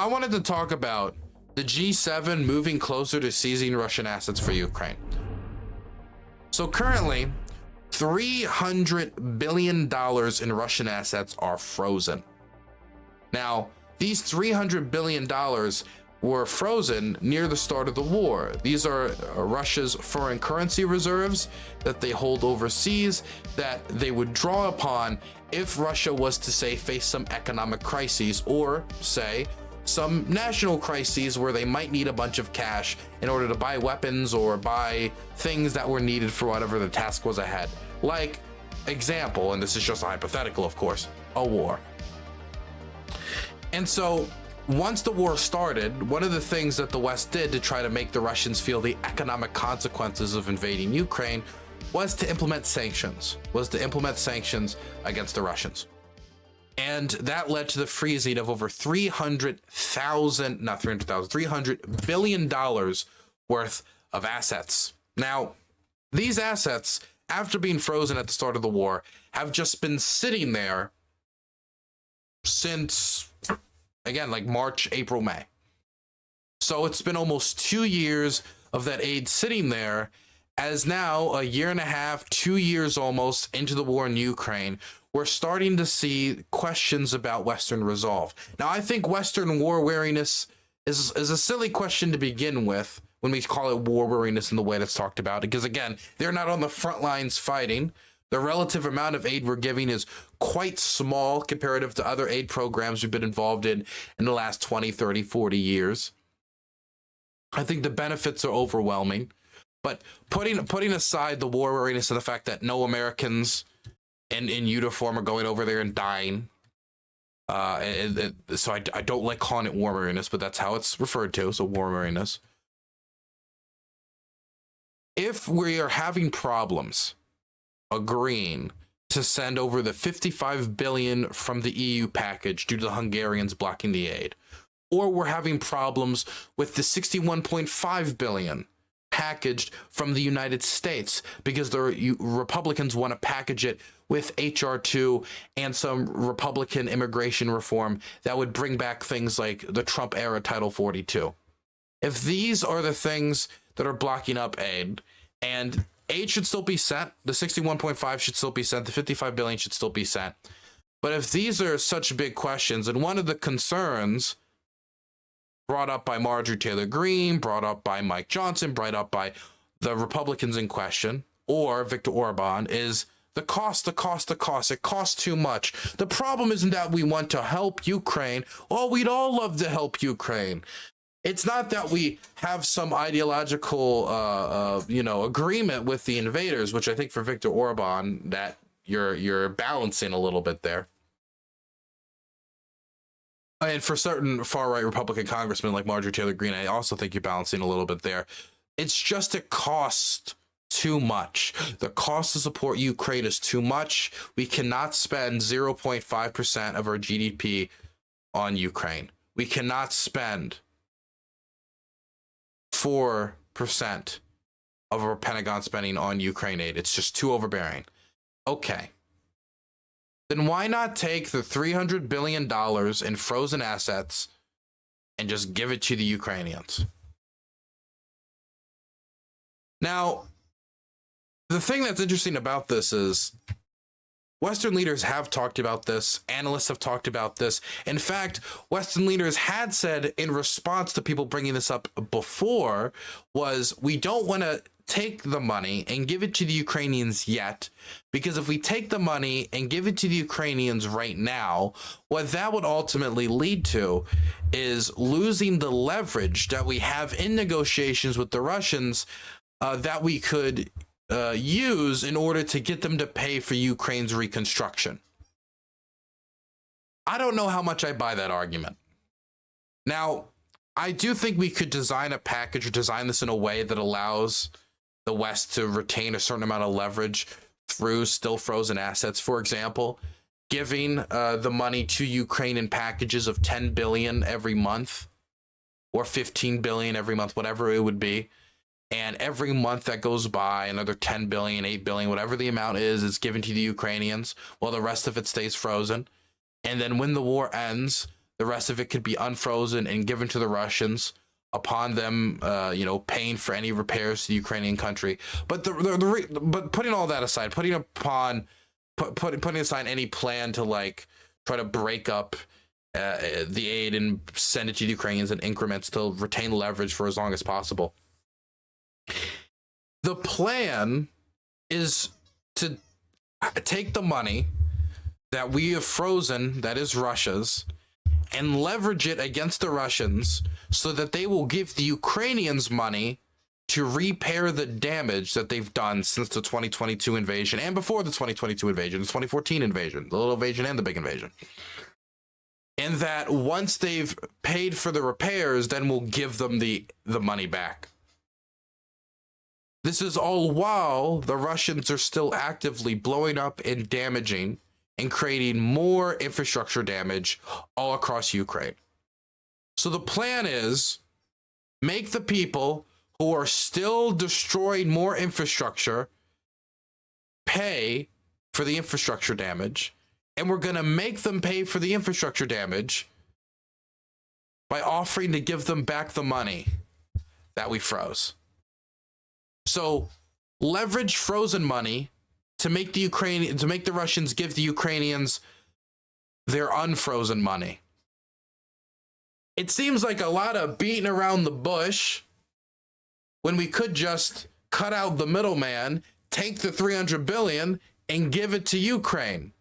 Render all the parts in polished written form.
I wanted to talk about the G7 moving closer to seizing Russian assets for Ukraine. So currently, $300 billion in Russian assets are frozen. Now, these $300 billion were frozen near the start of the war. These are Russia's foreign currency reserves that they hold overseas that they would draw upon if Russia was to, say, face some economic crises, or say some national crises where they might need a bunch of cash in order to buy weapons or buy things that were needed for whatever the task was ahead. Like, example, and this is just a hypothetical, of course, a war. And so once the war started, one of the things that the West did to try to make the Russians feel the economic consequences of invading Ukraine was to implement sanctions, against the Russians. And that led to the freezing of over $300 billion worth of assets. Now, these assets, after being frozen at the start of the war, have just been sitting there since, again, like March, April, May. So it's been almost 2 years of that aid sitting there, as now, a year and a half, 2 years almost into the war in Ukraine, we're starting to see questions about Western resolve. Now, I think Western war weariness is a silly question to begin with when we call it war weariness in the way that's talked about, because again, they're not on the front lines fighting. The relative amount of aid we're giving is quite small comparative to other aid programs we've been involved in the last 20, 30, 40 years. I think the benefits are overwhelming, but putting aside the war weariness and the fact that no Americans in uniform are going over there and dying. So I don't like calling it war weariness, but that's how it's referred to, so war weariness. If we are having problems agreeing to send over the $55 billion from the EU package due to the Hungarians blocking the aid, or we're having problems with the $61.5 billion packaged from the United States because the Republicans want to package it with HR 2 and some Republican immigration reform that would bring back things like the Trump era Title 42. If these are the things that are blocking up aid, and aid should still be sent, the 61.5 should still be sent, the 55 billion should still be sent. But if these are such big questions, and one of the concerns brought up by Marjorie Taylor Greene, brought up by Mike Johnson, brought up by the Republicans in question, or Viktor Orban, is the cost. It costs too much. The problem isn't that we want to help Ukraine. Oh, we'd all love to help Ukraine. It's not that we have some ideological, agreement with the invaders, which I think for Viktor Orban that you're balancing a little bit there. And for certain far-right Republican congressmen like Marjorie Taylor Greene, I also think you're balancing a little bit there. It's just it costs too much. The cost to support Ukraine is too much. We cannot spend 0.5% of our GDP on Ukraine. We cannot spend 4% of our Pentagon spending on Ukraine aid. It's just too overbearing. Okay. Then why not take the $300 billion in frozen assets and just give it to the Ukrainians? Now, the thing that's interesting about this is Western leaders have talked about this. Analysts have talked about this. In fact, Western leaders had said in response to people bringing this up before was, we don't want to take the money and give it to the Ukrainians yet, because if we take the money and give it to the Ukrainians right now, what that would ultimately lead to is losing the leverage that we have in negotiations with the Russians that we could use in order to get them to pay for Ukraine's reconstruction. I don't know how much I buy that argument. Now, I do think we could design a package or design this in a way that allows the West to retain a certain amount of leverage through still frozen assets. For example, giving the money to Ukraine in packages of 10 billion every month or 15 billion every month, whatever it would be. And every month that goes by, another 10 billion, 8 billion, whatever the amount is given to the Ukrainians while the rest of it stays frozen. And then when the war ends, The rest of it could be unfrozen and given to the Russians upon them, paying for any repairs to the Ukrainian country. But but putting all that aside, putting aside any plan to like try to break up the aid and send it to the Ukrainians in increments to retain leverage for as long as possible. The plan is to take the money that we have frozen, that is Russia's, and leverage it against the Russians so that they will give the Ukrainians money to repair the damage that they've done since the 2022 invasion and before the 2022 invasion, the 2014 invasion, the little invasion and the big invasion. And that once they've paid for the repairs, then we'll give them the money back. This is all while the Russians are still actively blowing up and damaging and creating more infrastructure damage all across Ukraine. So the plan is make the people who are still destroying more infrastructure pay for the infrastructure damage, and we're going to make them pay for the infrastructure damage by offering to give them back the money that we froze. So leverage frozen money to make the Russians give the Ukrainians their unfrozen money. It seems like a lot of beating around the bush when we could just cut out the middleman, take the $300 billion and give it to Ukraine.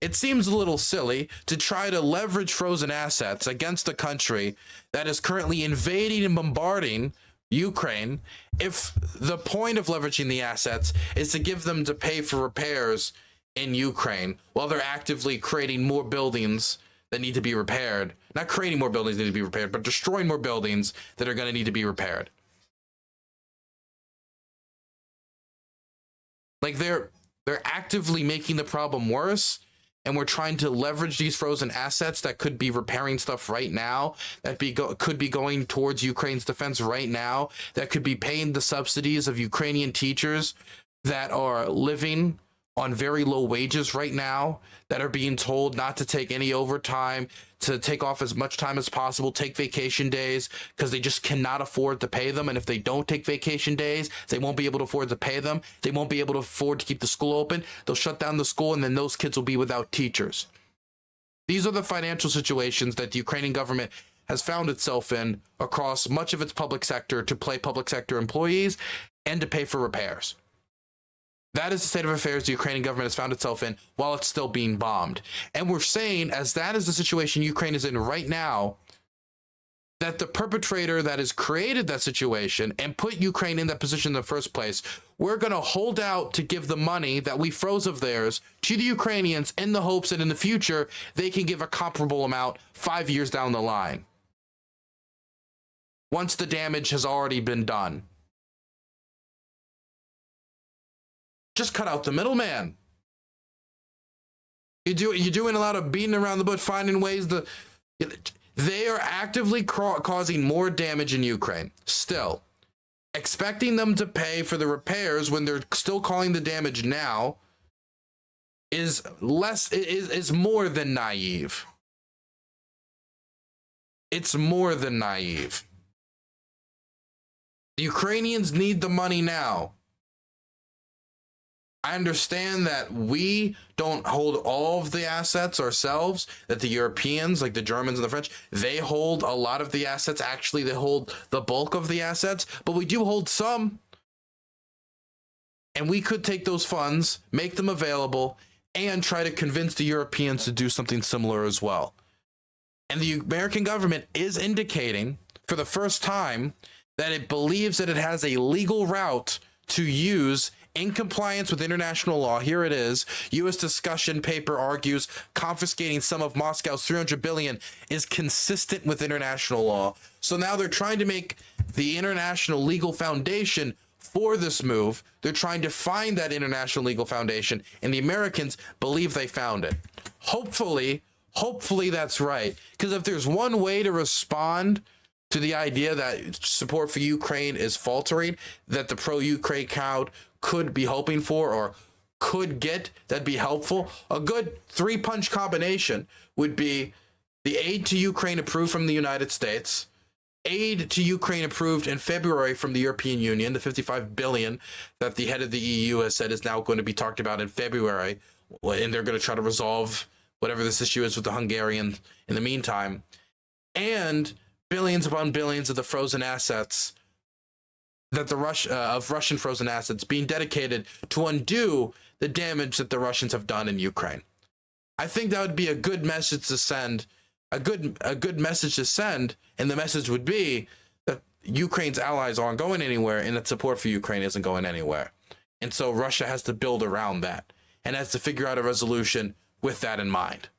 It seems a little silly to try to leverage frozen assets against a country that is currently invading and bombarding Ukraine if the point of leveraging the assets is to give them to pay for repairs in Ukraine while they're actively creating more buildings that need to be repaired. Not creating more buildings that need to be repaired, but destroying more buildings that are going to need to be repaired. Like they're actively making the problem worse, and we're trying to leverage these frozen assets that could be repairing stuff right now, that could be going towards Ukraine's defense right now, that could be paying the subsidies of Ukrainian teachers that are living on very low wages right now, that are being told not to take any overtime, to take off as much time as possible, take vacation days, because they just cannot afford to pay them. And if they don't take vacation days, they won't be able to afford to pay them. They won't be able to afford to keep the school open. They'll shut down the school, and then those kids will be without teachers. These are the financial situations that the Ukrainian government has found itself in across much of its public sector to pay public sector employees and to pay for repairs. That is the state of affairs the Ukrainian government has found itself in while it's still being bombed. And we're saying, as that is the situation Ukraine is in right now, that the perpetrator that has created that situation and put Ukraine in that position in the first place, we're going to hold out to give the money that we froze of theirs to the Ukrainians in the hopes that in the future they can give a comparable amount 5 years down the line, once the damage has already been done. Just cut out the middleman. You're doing a lot of beating around the bush, finding ways to. They are actively causing more damage in Ukraine. Still, expecting them to pay for the repairs when they're still calling the damage now is more than naive. It's more than naive. The Ukrainians need the money now. I understand that we don't hold all of the assets ourselves, that the Europeans, like the Germans and the French, they hold a lot of the assets. Actually, they hold the bulk of the assets, but we do hold some. And we could take those funds, make them available, and try to convince the Europeans to do something similar as well. And the American government is indicating for the first time that it believes that it has a legal route to use in compliance with international law. Here it is. U.S. discussion paper argues confiscating some of Moscow's $300 billion is consistent with international law. So now they're trying to make the international legal foundation for this move. They're trying to find that international legal foundation, and the Americans believe they found it. Hopefully that's right. Because if there's one way to respond to the idea that support for Ukraine is faltering, that the pro-Ukraine crowd could be hoping for or could get, that'd be helpful. A good three-punch combination would be the aid to Ukraine approved from the United States, aid to Ukraine approved in February from the European Union, the 55 billion that the head of the EU has said is now going to be talked about in February, and they're going to try to resolve whatever this issue is with the Hungarians in the meantime, and billions upon billions of the frozen assets that Russian frozen assets being dedicated to undo the damage that the Russians have done in Ukraine. I think that would be a good message to send, a good message to send, and the message would be that Ukraine's allies aren't going anywhere and that support for Ukraine isn't going anywhere. And so Russia has to build around that and has to figure out a resolution with that in mind.